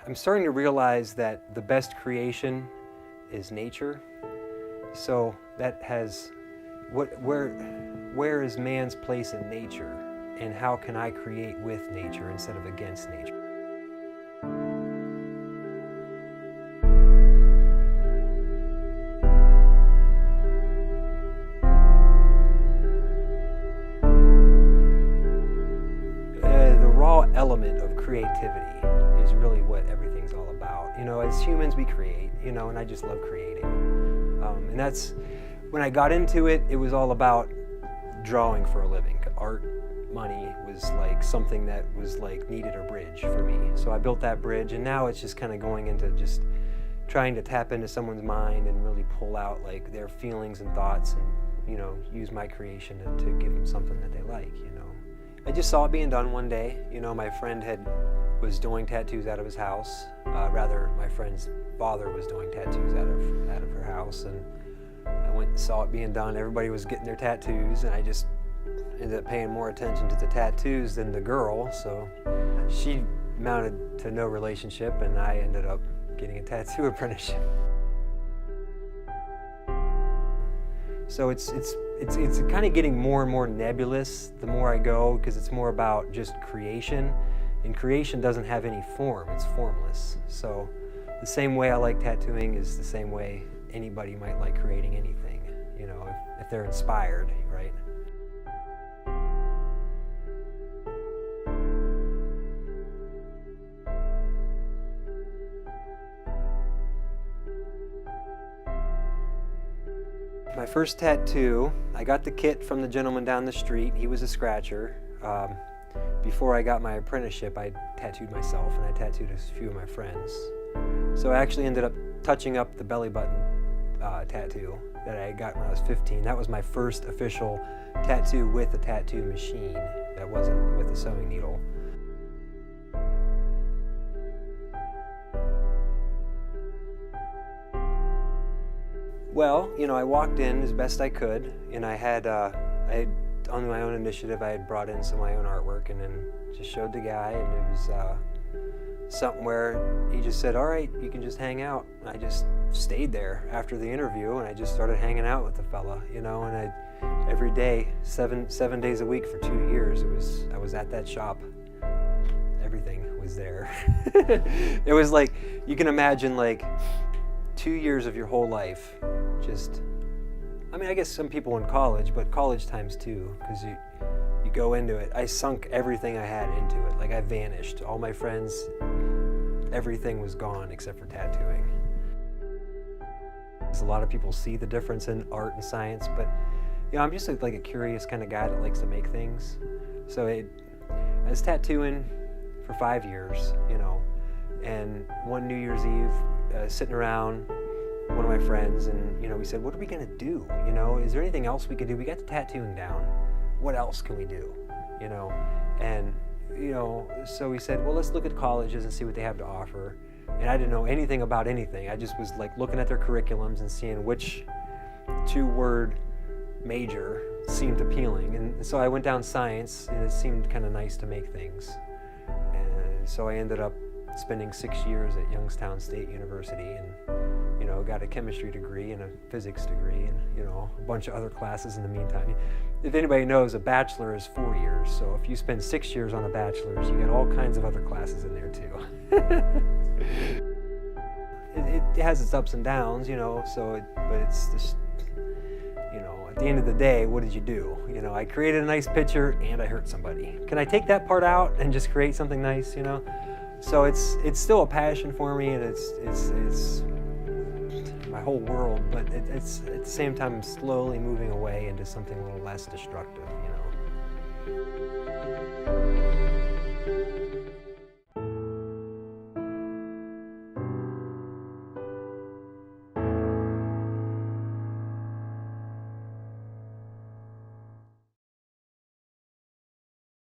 I'm starting to realize that the best creation is nature. So that has, where is man's place in nature, and how can I create with nature instead of against nature? The raw element of creativity is really what everything's all about. You know, as humans we create, you know, and I just love creating. And that's, when I got into it, it was all about drawing for a living. Art, money was like something that was like needed a bridge for me. So I built that bridge, and now it's just kind of going into just trying to tap into someone's mind and really pull out like their feelings and thoughts, and, you know, use my creation to give them something that they like, you know. I just saw it being done one day. You know, my friend was doing tattoos out of his house. Rather, my friend's father was doing tattoos out of her house, and I went and saw it being done. Everybody was getting their tattoos, and I just ended up paying more attention to the tattoos than the girl. So she mounted to no relationship, and I ended up getting a tattoo apprenticeship. So it's kind of getting more and more nebulous the more I go, because it's more about just creation, and creation doesn't have any form, it's formless. So the same way I like tattooing is the same way anybody might like creating anything, you know, if they're inspired, right? My first tattoo, I got the kit from the gentleman down the street. He was a scratcher. Before I got my apprenticeship, I tattooed myself, and I tattooed a few of my friends. So I actually ended up touching up the belly button tattoo that I got when I was 15. That was my first official tattoo with a tattoo machine. That wasn't with a sewing needle. Well, you know, I walked in as best I could, and I had on my own initiative, I had brought in some of my own artwork, and then just showed the guy, and it was something where he just said, "All right, you can just hang out." And I just stayed there after the interview, and I just started hanging out with the fella, you know, and every day, seven days a week for 2 years, I was at that shop. Everything was there. It was like, you can imagine like 2 years of your whole life, just, I mean, I guess some people in college, but college times two, because you go into it. I sunk everything I had into it. Like, I vanished. All my friends, everything was gone except for tattooing. A lot of people see the difference in art and science, but, you know, I'm just like a curious kind of guy that likes to make things. So I was tattooing for 5 years, you know, and one New Year's Eve, sitting around, one of my friends, and, you know, we said, what are we gonna do? You know, is there anything else we can do? We got the tattooing down. What else can we do? You know, and, you know, so we said, well, let's look at colleges and see what they have to offer. And I didn't know anything about anything. I just was like looking at their curriculums and seeing which 2-word major seemed appealing. And so I went down science, and it seemed kind of nice to make things. And so I ended up spending 6 years at Youngstown State University, and, you know, got a chemistry degree and a physics degree, and, you know, a bunch of other classes in the meantime. If anybody knows, a bachelor is 4 years, so if you spend 6 years on a bachelor's, you get all kinds of other classes in there too. It has its ups and downs, you know, but it's just, you know, at the end of the day, what did you do? You know, I created a nice picture and I hurt somebody. Can I take that part out and just create something nice, you know? So it's still a passion for me, and it's my whole world, but it's at the same time, I'm slowly moving away into something a little less destructive, you know.